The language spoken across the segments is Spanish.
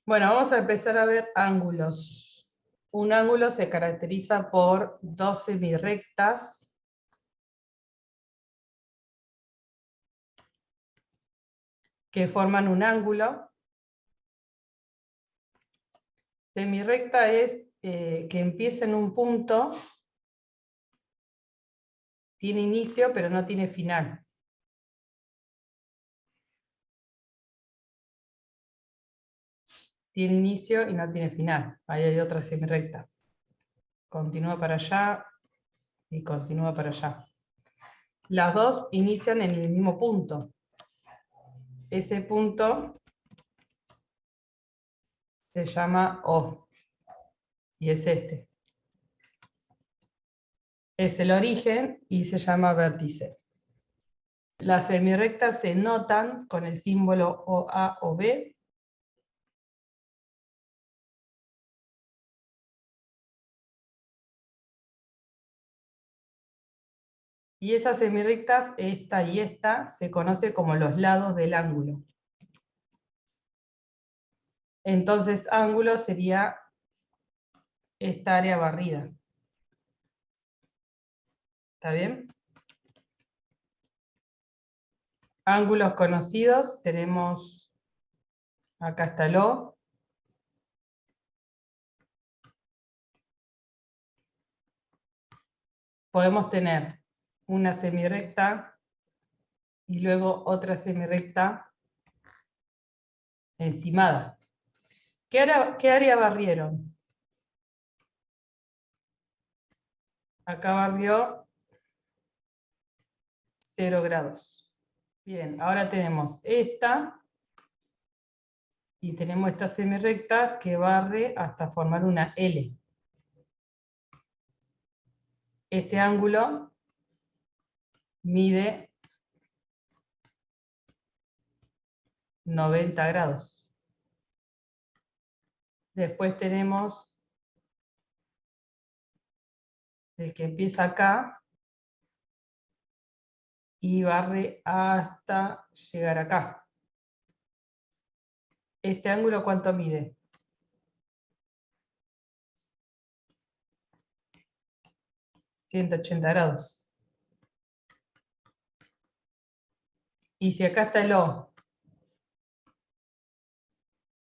Bueno, vamos a empezar a ver ángulos. Un ángulo se caracteriza por dos semirrectas que forman un ángulo. Semirrecta es que empieza en un punto, tiene inicio pero no tiene final. Tiene inicio y no tiene final. Ahí hay otra semirrecta. Continúa para allá y continúa para allá. Las dos inician en el mismo punto. Ese punto se llama O y es este. Es el origen y se llama vértice. Las semirrectas se notan con el símbolo OA o B. Y esas semirrectas, esta y esta, se conoce como los lados del ángulo. Entonces, ángulo sería esta área barrida. ¿Está bien? Ángulos conocidos, tenemos, acá está el O. Podemos tener una semirrecta y luego otra semirrecta encimada. ¿Qué área barrieron? Acá barrió 0 grados. Bien, ahora tenemos esta y tenemos esta semirrecta que barre hasta formar una L. Este ángulo mide 90 grados. Después tenemos el que empieza acá y barre hasta llegar acá. ¿Este ángulo cuánto mide? 180 grados. Y si acá está el O,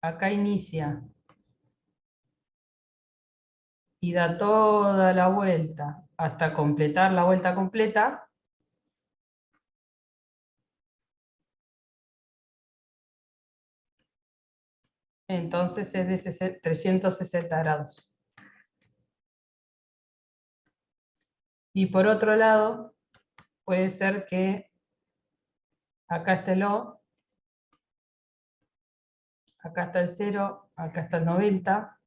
acá inicia y da toda la vuelta hasta completar la vuelta completa, entonces es de 360 grados. Y por otro lado, puede ser que acá está el O, acá está el 0, acá está el 90.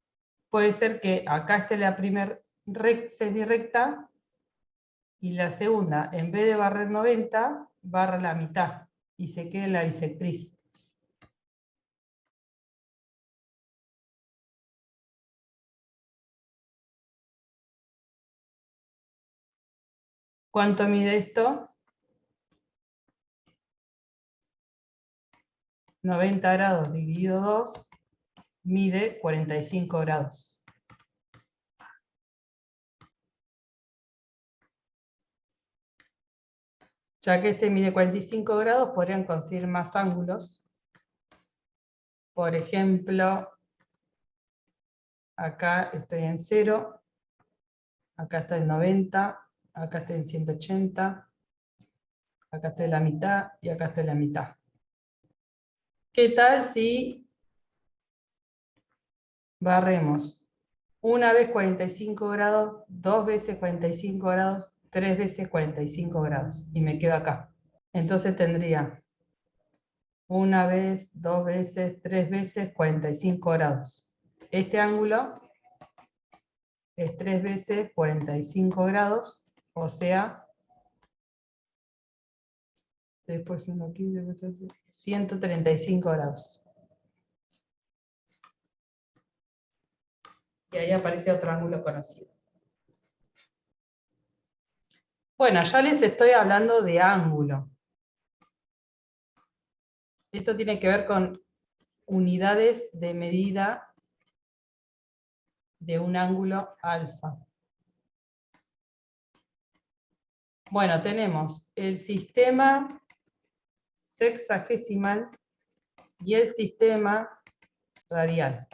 Puede ser que acá esté la primera semirrecta y la segunda, en vez de barrer 90, barra la mitad y se quede en la bisectriz. ¿Cuánto mide esto? 90 grados dividido 2 mide 45 grados. Ya que este mide 45 grados, podrían conseguir más ángulos. Por ejemplo, acá estoy en 0, acá está en 90, acá estoy en 180, acá estoy en la mitad y acá estoy en la mitad. ¿Qué tal si barremos una vez 45 grados, dos veces 45 grados, tres veces 45 grados? Y me quedo acá. Entonces tendría una vez, dos veces, tres veces 45 grados. Este ángulo es 3 veces 45 grados, o sea, 3 por 5, 15, 135 grados. Y ahí aparece otro ángulo conocido. Bueno, ya les estoy hablando de ángulo. Esto tiene que ver con unidades de medida de un ángulo alfa. Bueno, tenemos el sistema sexagesimal y el sistema radial.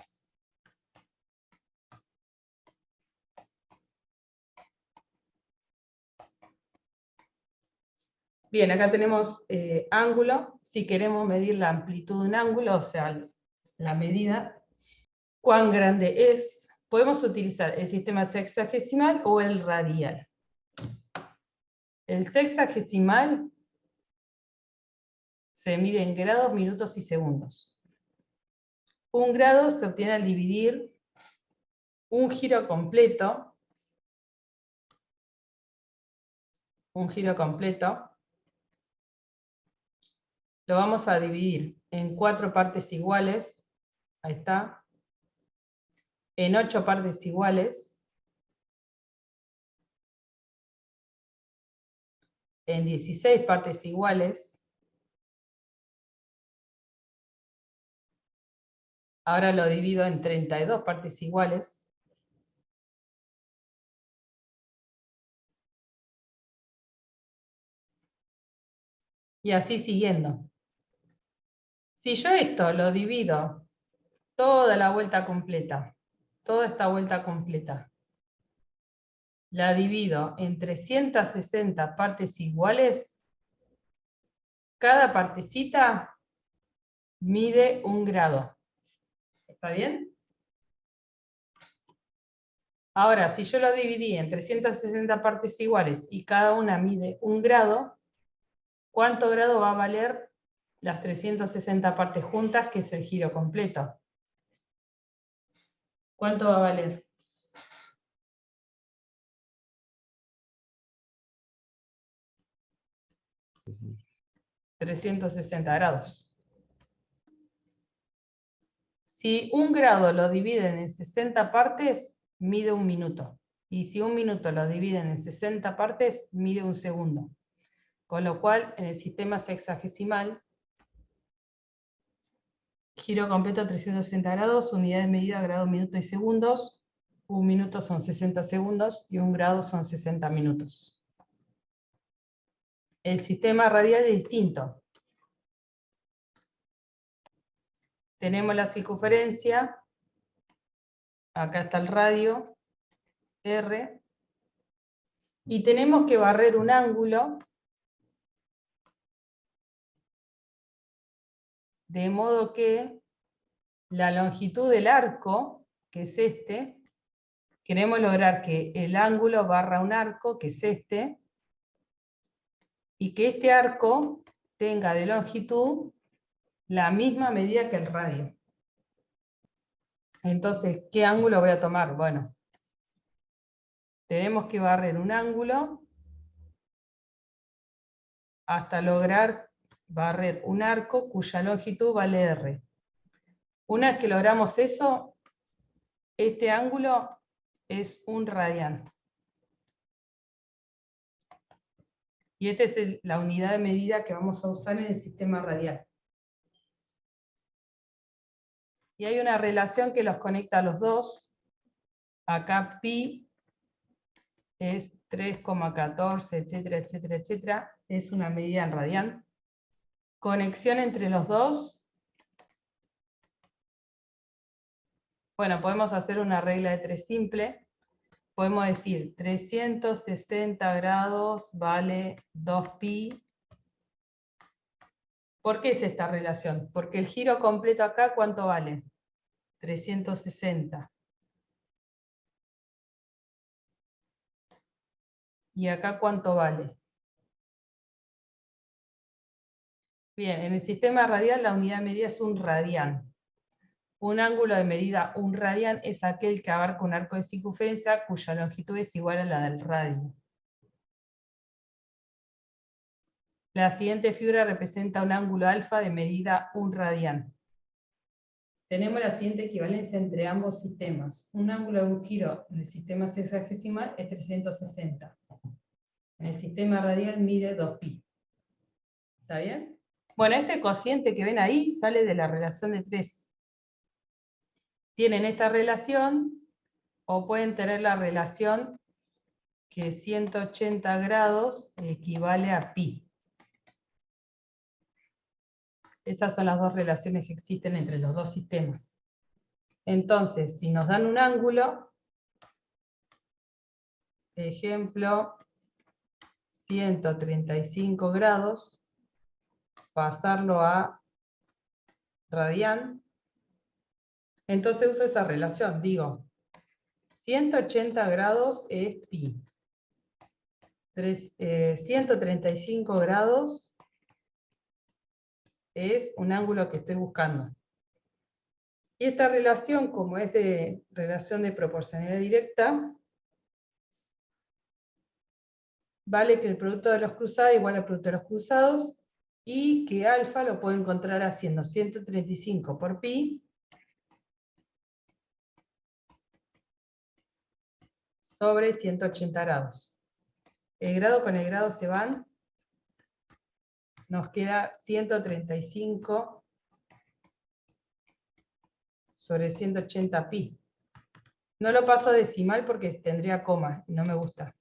Bien, acá tenemos ángulo. Si queremos medir la amplitud de un ángulo, o sea, la medida, cuán grande es, podemos utilizar el sistema sexagesimal o el radial. El sexagesimal se mide en grados, minutos y segundos. Un grado se obtiene al dividir un giro completo, lo vamos a dividir en 4 partes iguales, ahí está, en 8 partes iguales, en 16 partes iguales. Ahora lo divido en 32 partes iguales. Y así siguiendo. Si yo esto lo divido toda la vuelta completa, toda esta vuelta completa, la divido en 360 partes iguales, cada partecita mide 1 grado. ¿Está bien? Ahora, si yo lo dividí en 360 partes iguales y cada una mide 1 grado, ¿cuánto grado va a valer las 360 partes juntas, que es el giro completo? ¿Cuánto va a valer? Ujú. 360 grados. Si 1 grado lo dividen en 60 partes, mide 1 minuto. Y si 1 minuto lo dividen en 60 partes, mide 1 segundo. Con lo cual, en el sistema sexagesimal, giro completo 360 grados, unidad de medida, grado, minuto y segundos. 1 minuto son 60 segundos y 1 grado son 60 minutos. El sistema radial es distinto. Tenemos la circunferencia, acá está el radio, R, y tenemos que barrer un ángulo, de modo que la longitud del arco, que es este, queremos lograr que el ángulo barra un arco, que es este, y que este arco tenga de longitud la misma medida que el radio. Entonces, ¿qué ángulo voy a tomar? Bueno, tenemos que barrer un ángulo hasta lograr barrer un arco cuya longitud vale R. Una vez que logramos eso, este ángulo es 1 radián. Y esta es la unidad de medida que vamos a usar en el sistema radial. Y hay una relación que los conecta a los dos. Acá pi es 3,14, etcétera, etcétera, etcétera. Es una medida en radián. Conexión entre los dos. Bueno, podemos hacer una regla de 3 simple. Podemos decir 360 grados vale 2pi. ¿Por qué es esta relación? Porque el giro completo acá, ¿cuánto vale? 360. ¿Y acá cuánto vale? Bien, en el sistema radial la unidad de medida es 1 radián. Un ángulo de medida 1 radián es aquel que abarca un arco de circunferencia cuya longitud es igual a la del radio. La siguiente figura representa un ángulo alfa de medida 1 radián. Tenemos la siguiente equivalencia entre ambos sistemas. Un ángulo de un giro en el sistema sexagesimal es 360. En el sistema radial mide 2pi. ¿Está bien? Bueno, este cociente que ven ahí sale de la relación de 3. tienen esta relación o pueden tener la relación que 180 grados equivale a pi. Esas son las dos relaciones que existen entre los dos sistemas. Entonces, si nos dan un ángulo, ejemplo, 135 grados, pasarlo a radian, entonces uso esa relación, digo, 180 grados es pi. 135 grados es un ángulo que estoy buscando. Y esta relación, como es de relación de proporcionalidad directa, vale que el producto de los cruzados igual al producto de los cruzados, y que alfa lo puedo encontrar haciendo 135 por pi sobre 180 grados. El grado con el grado se van, nos queda 135 sobre 180 pi. No lo paso a decimal porque tendría coma y no me gusta.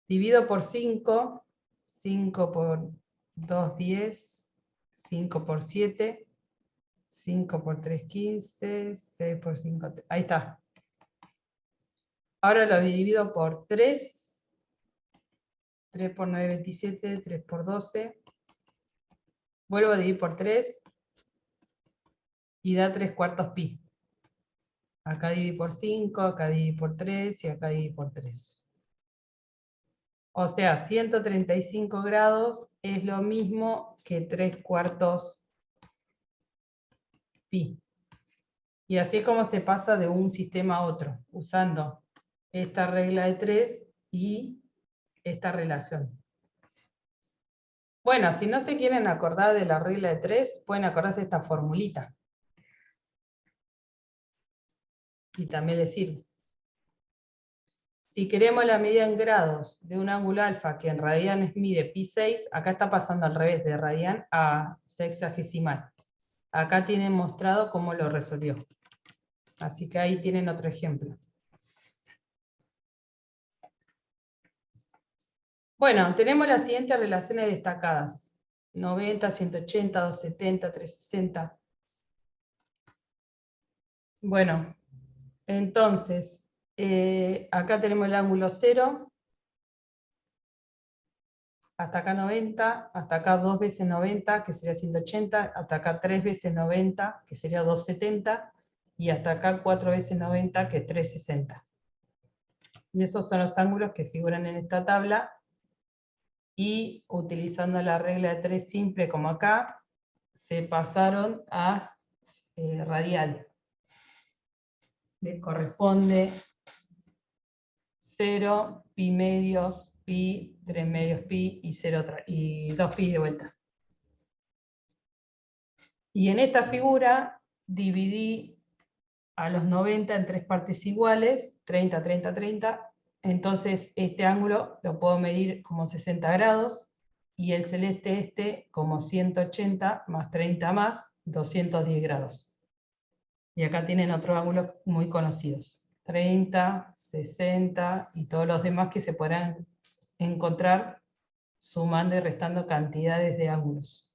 Divido por 5, 5 por 2, 10, 5 por 7, 5 por 3, 15, 6 por 5, ahí está. Ahora lo divido por 3, 3 por 9, 27, 3 por 12. Vuelvo a dividir por 3 y da 3/4 pi. Acá dividí por 5, acá dividí por 3 y acá dividí por 3. O sea, 135 grados es lo mismo que 3/4 pi. Y así es como se pasa de un sistema a otro, usando esta regla de 3 y esta relación. Bueno, si no se quieren acordar de la regla de 3, pueden acordarse de esta formulita. Y también les sirve. Si queremos la medida en grados de un ángulo alfa que en radianes mide pi6, acá está pasando al revés, de radian a sexagesimal. Acá tienen mostrado cómo lo resolvió. Así que ahí tienen otro ejemplo. Bueno, tenemos las siguientes relaciones destacadas. 90, 180, 270, 360. Bueno, entonces, acá tenemos el ángulo 0, hasta acá 90, hasta acá 2 veces 90, que sería 180, hasta acá 3 veces 90, que sería 270, y hasta acá 4 veces 90, que es 360. Y esos son los ángulos que figuran en esta tabla, y utilizando la regla de 3 simple como acá, se pasaron a radial. Le corresponde 0, pi medios, pi, 3 medios pi y 0 y 2 pi de vuelta. Y en esta figura dividí a los 90 en 3 partes iguales, 30, 30, 30. Entonces este ángulo lo puedo medir como 60 grados, y el celeste este como 180 más 30 más, 210 grados. Y acá tienen otros ángulos muy conocidos. 30, 60 y todos los demás que se podrán encontrar sumando y restando cantidades de ángulos.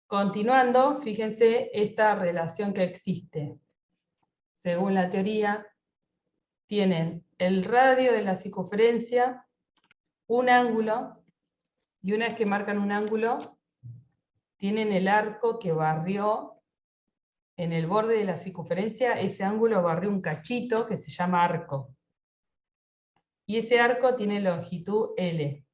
Continuando, fíjense esta relación que existe. Según la teoría, tienen el radio de la circunferencia, un ángulo, y una vez que marcan un ángulo, tienen el arco que barrió en el borde de la circunferencia, ese ángulo barrió un cachito que se llama arco. Y ese arco tiene longitud L.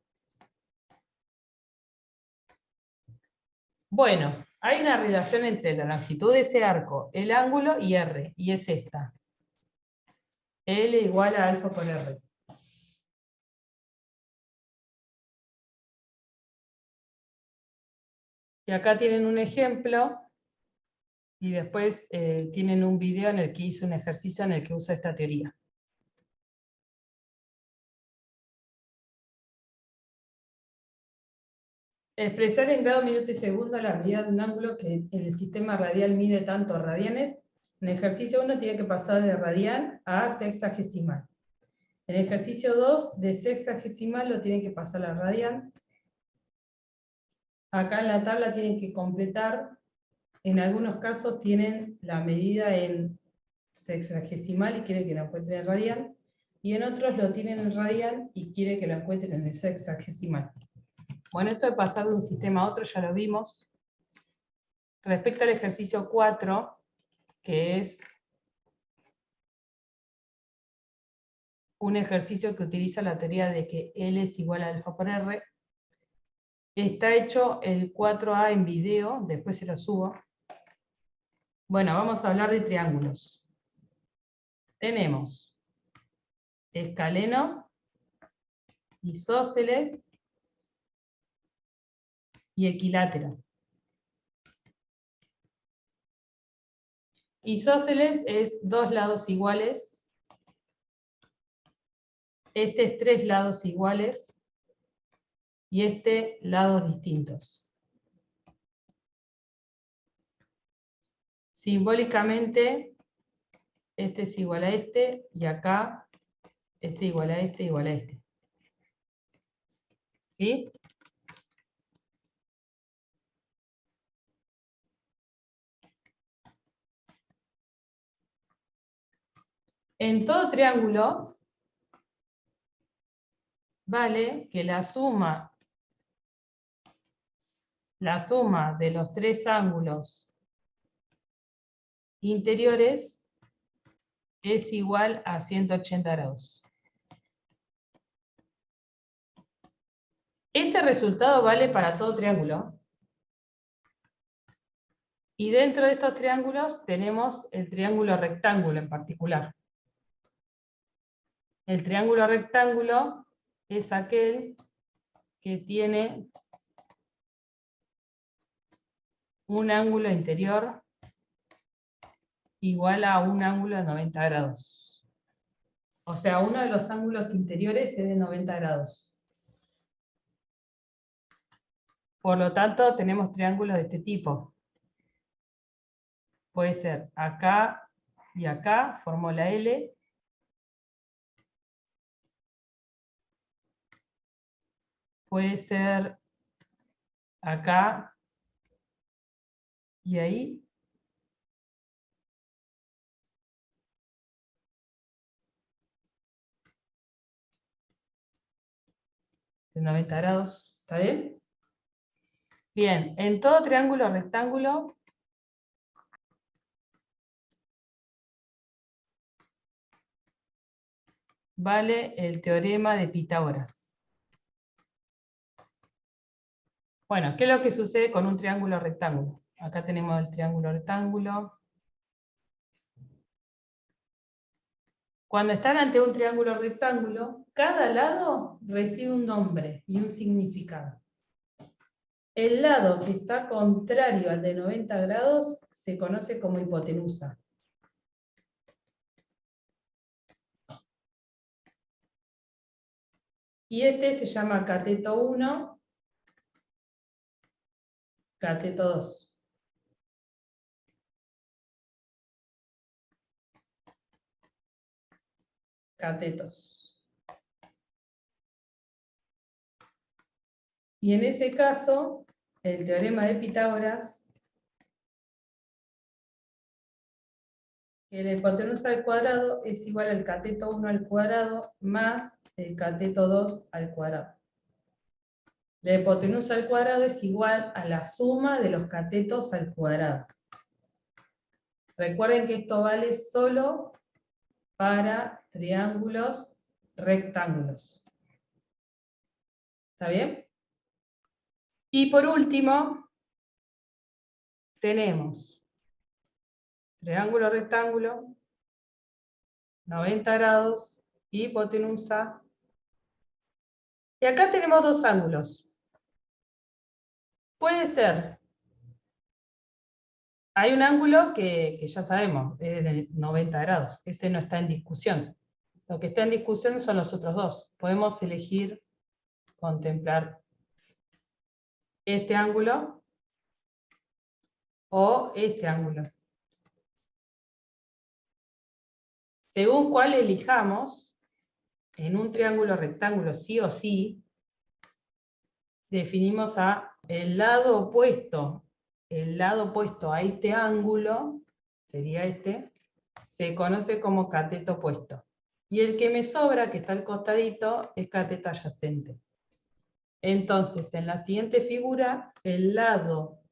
Bueno, hay una relación entre la longitud de ese arco, el ángulo y R, y es esta. L igual a alfa por R. Y acá tienen un ejemplo, y después tienen un video en el que hice un ejercicio en el que uso esta teoría. Expresar en grado, minuto y segundo la medida de un ángulo que en el sistema radial mide tantos radianes. En ejercicio 1 tiene que pasar de radian a sexagesimal. En ejercicio 2, de sexagesimal lo tienen que pasar a radian. Acá en la tabla tienen que completar. En algunos casos tienen la medida en sexagesimal y quieren que la encuentren en radian. Y en otros lo tienen en radian y quieren que lo encuentren en el sexagesimal. Bueno, esto de pasar de un sistema a otro ya lo vimos. Respecto al ejercicio 4, que es un ejercicio que utiliza la teoría de que L es igual a alfa por R, está hecho el 4A en video, después se lo subo. Bueno, vamos a hablar de triángulos. Tenemos escaleno, isósceles y equilátero. Isósceles es dos lados iguales. Este es tres lados iguales. Y este lados distintos. Simbólicamente, este es igual a este, y acá, este igual a este, igual a este. ¿Sí? En todo triángulo, vale que la suma de los tres ángulos interiores es igual a 180 grados. Este resultado vale para todo triángulo. Y dentro de estos triángulos tenemos el triángulo rectángulo en particular. El triángulo rectángulo es aquel que tiene un ángulo interior igual a un ángulo de 90 grados. O sea, uno de los ángulos interiores es de 90 grados. Por lo tanto, tenemos triángulos de este tipo. Puede ser acá y acá, formó la L. Puede ser acá y ahí. De 90 grados, ¿está bien? Bien, en todo triángulo rectángulo vale el teorema de Pitágoras. Bueno, ¿qué es lo que sucede con un triángulo rectángulo? Acá tenemos el triángulo rectángulo. Cuando están ante un triángulo rectángulo, cada lado recibe un nombre y un significado. El lado que está contrario al de 90 grados se conoce como hipotenusa. Y este se llama cateto 1, cateto 2. Catetos. Y en ese caso, el teorema de Pitágoras, que la hipotenusa al cuadrado es igual al cateto 1 al cuadrado más el cateto 2 al cuadrado. La hipotenusa al cuadrado es igual a la suma de los catetos al cuadrado. Recuerden que esto vale solo para triángulos rectángulos. ¿Está bien? Y por último, tenemos triángulo rectángulo, 90 grados, hipotenusa. Y acá tenemos dos ángulos. Puede ser, hay un ángulo que ya sabemos, es de 90 grados. Ese no está en discusión. Lo que está en discusión son los otros dos. Podemos elegir contemplar este ángulo o este ángulo. Según cuál elijamos, en un triángulo rectángulo sí o sí, definimos el lado opuesto a este ángulo, sería este, se conoce como cateto opuesto. Y el que me sobra, que está al costadito, es cateto adyacente. Entonces, en la siguiente figura, el lado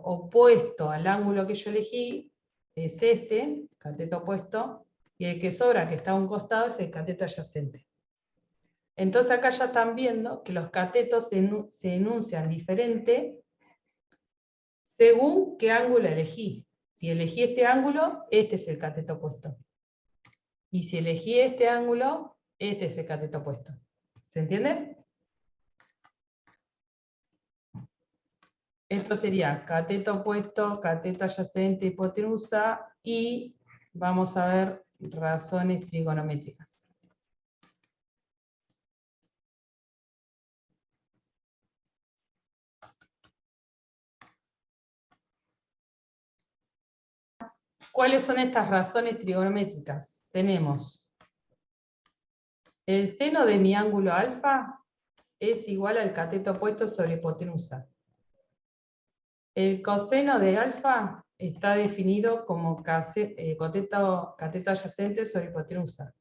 opuesto al ángulo que yo elegí es este, cateto opuesto, y el que sobra, que está a un costado, es el cateto adyacente. Entonces acá ya están viendo que los catetos se enuncian diferente según qué ángulo elegí. Si elegí este ángulo, este es el cateto opuesto. Y si elegí este ángulo, este es el cateto opuesto. ¿Se entiende? Esto sería cateto opuesto, cateto adyacente, hipotenusa, y vamos a ver razones trigonométricas. ¿Cuáles son estas razones trigonométricas? Tenemos el seno de mi ángulo alfa es igual al cateto opuesto sobre hipotenusa. El coseno de alfa está definido como cateto adyacente sobre hipotenusa.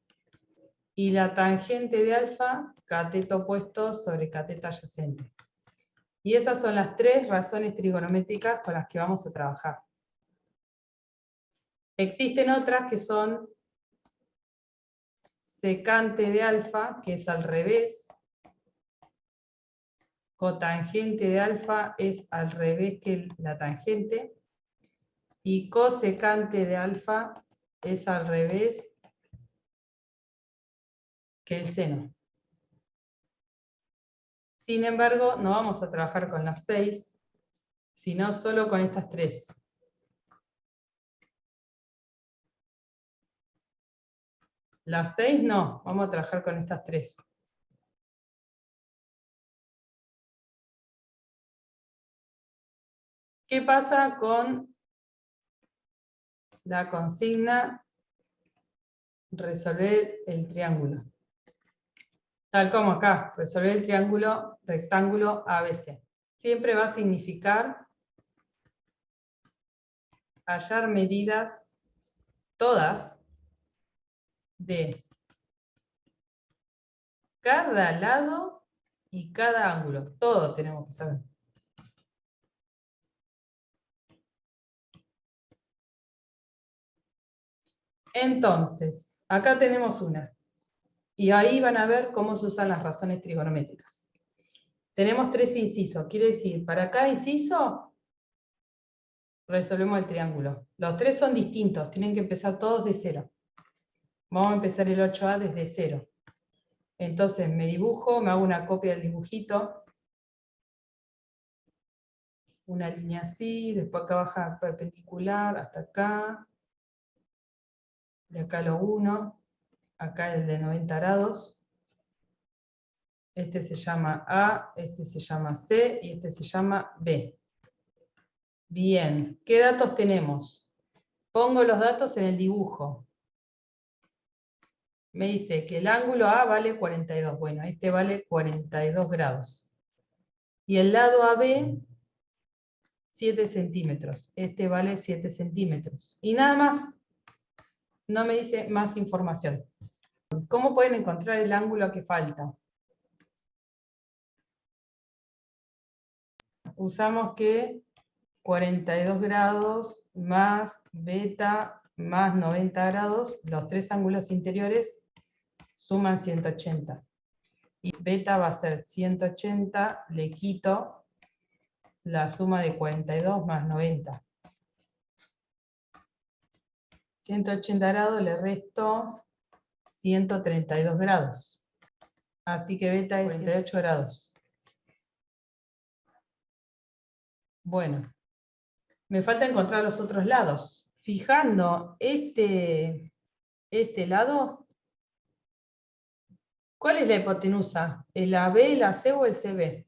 Y la tangente de alfa, cateto opuesto sobre cateto adyacente. Y esas son las tres razones trigonométricas con las que vamos a trabajar. Existen otras que son secante de alfa, que es al revés. Cotangente de alfa es al revés que la tangente. Y cosecante de alfa es al revés que el seno. Sin embargo, no vamos a trabajar con las 6, sino solo con estas 3. Las 6 no, vamos a trabajar con estas 3. ¿Qué pasa con la consigna resolver el triángulo? Tal como acá, resolver el triángulo rectángulo ABC. Siempre va a significar hallar medidas todas de cada lado y cada ángulo. Todo tenemos que saber. Entonces, acá tenemos una. Y ahí van a ver cómo se usan las razones trigonométricas. Tenemos 3 incisos. Quiere decir, para cada inciso resolvemos el triángulo. Los 3 son distintos, tienen que empezar todos de 0. Vamos a empezar el 8A desde 0. Entonces me dibujo, me hago una copia del dibujito. Una línea así, después acá baja perpendicular hasta acá. De acá lo 1. Acá el de 90 grados. Este se llama A, este se llama C y este se llama B. Bien, ¿qué datos tenemos? Pongo los datos en el dibujo. Me dice que el ángulo A vale 42. Bueno, este vale 42 grados. Y el lado AB, 7 centímetros. Este vale 7 centímetros. Y nada más, no me dice más información. ¿Cómo pueden encontrar el ángulo que falta? Usamos que 42 grados más beta más 90 grados, los 3 ángulos interiores suman 180. Y beta va a ser 180, le quito la suma de 42 más 90. 180 grados le resto 132 grados. Así que beta es 48 grados. Bueno, me falta encontrar los otros lados. Fijando este lado, ¿cuál es la hipotenusa? ¿El AB, la C o el CB?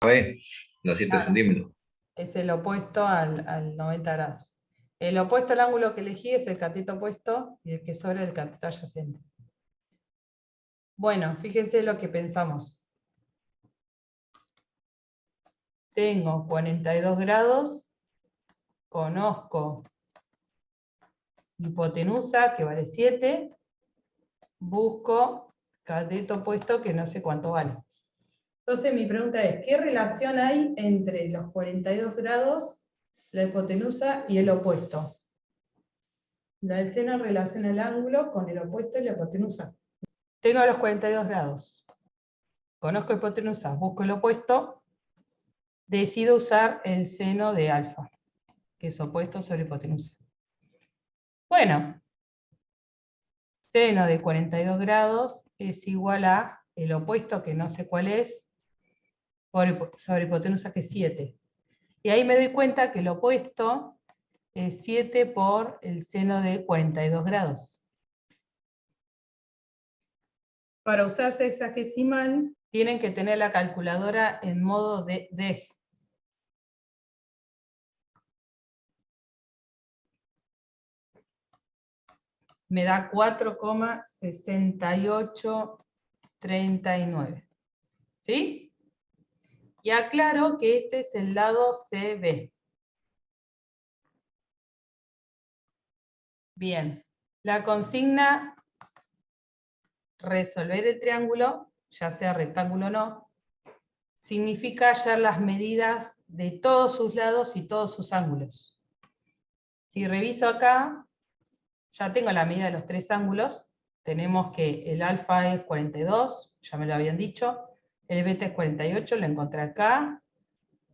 B, 200 Claro, centímetros. es el opuesto al 90 grados. El opuesto al ángulo que elegí es el cateto opuesto y el que sobra el cateto adyacente. Bueno, fíjense lo que pensamos. Tengo 42 grados, conozco hipotenusa, que vale 7, busco cateto opuesto, que no sé cuánto vale. Entonces mi pregunta es, ¿qué relación hay entre los 42 grados, la hipotenusa y el opuesto? El seno relaciona el ángulo con el opuesto y la hipotenusa. Tengo los 42 grados. Conozco hipotenusa, busco el opuesto, decido usar el seno de alfa, que es opuesto sobre hipotenusa. Bueno, seno de 42 grados es igual a el opuesto, que no sé cuál es, sobre hipotenusa, que es 7. Y ahí me doy cuenta que el opuesto es 7 por el seno de 42 grados. Para usar sexagesimal, tienen que tener la calculadora en modo de DEG. Me da 4,6839. ¿Sí? Y aclaro que este es el lado CB. Bien. La consigna, resolver el triángulo, ya sea rectángulo o no, significa hallar las medidas de todos sus lados y todos sus ángulos. Si reviso acá, ya tengo la medida de los tres ángulos. Tenemos que el alfa es 42, ya me lo habían dicho. El beta es 48, lo encontré acá.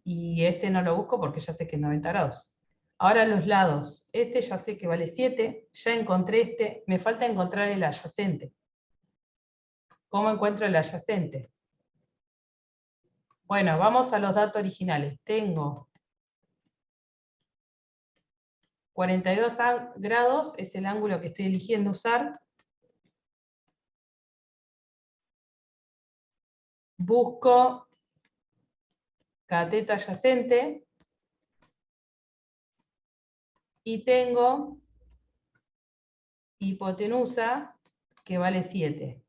Y este no lo busco porque ya sé que es 90 grados. Ahora los lados. Este ya sé que vale 7, ya encontré este. Me falta encontrar el adyacente. ¿Cómo encuentro el adyacente? Bueno, vamos a los datos originales. Tengo 42 grados, es el ángulo que estoy eligiendo usar. Busco cateto adyacente. Y tengo hipotenusa, que vale 7.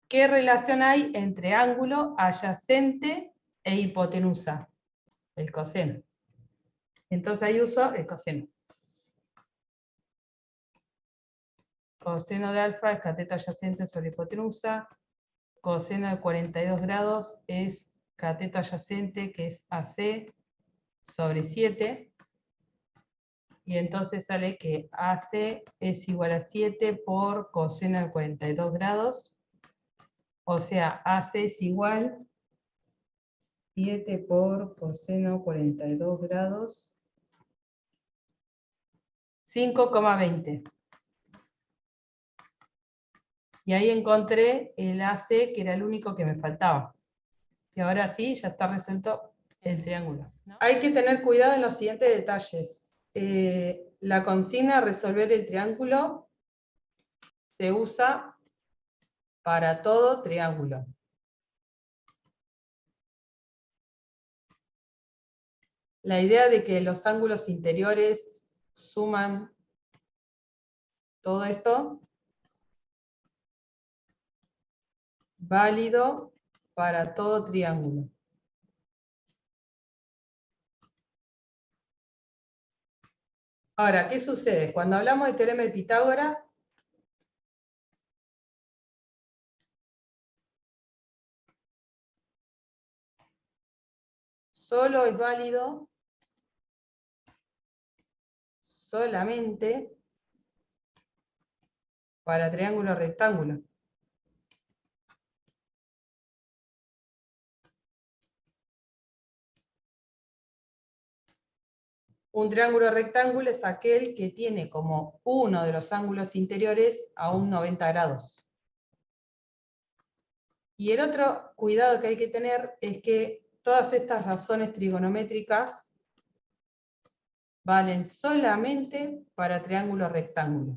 ¿Qué relación hay entre ángulo, adyacente e hipotenusa? El coseno. Entonces ahí uso el coseno. Coseno de alfa es cateto adyacente sobre hipotenusa. Coseno de 42 grados es cateto adyacente, que es AC, sobre 7. Y entonces sale que AC es igual a 7 por coseno de 42 grados. O sea, AC es igual 7 por coseno 42 grados, 5,20. Y ahí encontré el AC, que era el único que me faltaba. Y ahora sí, ya está resuelto el triángulo, ¿no? Hay que tener cuidado en los siguientes detalles. La consigna resolver el triángulo se usa para todo triángulo. La idea de que los ángulos interiores suman todo esto, válido para todo triángulo. Ahora, ¿qué sucede? Cuando hablamos de teorema de Pitágoras, solo es válido solamente para triángulo rectángulo. Un triángulo rectángulo es aquel que tiene como uno de los ángulos interiores a un 90 grados. Y el otro cuidado que hay que tener es que todas estas razones trigonométricas valen solamente para triángulo rectángulo.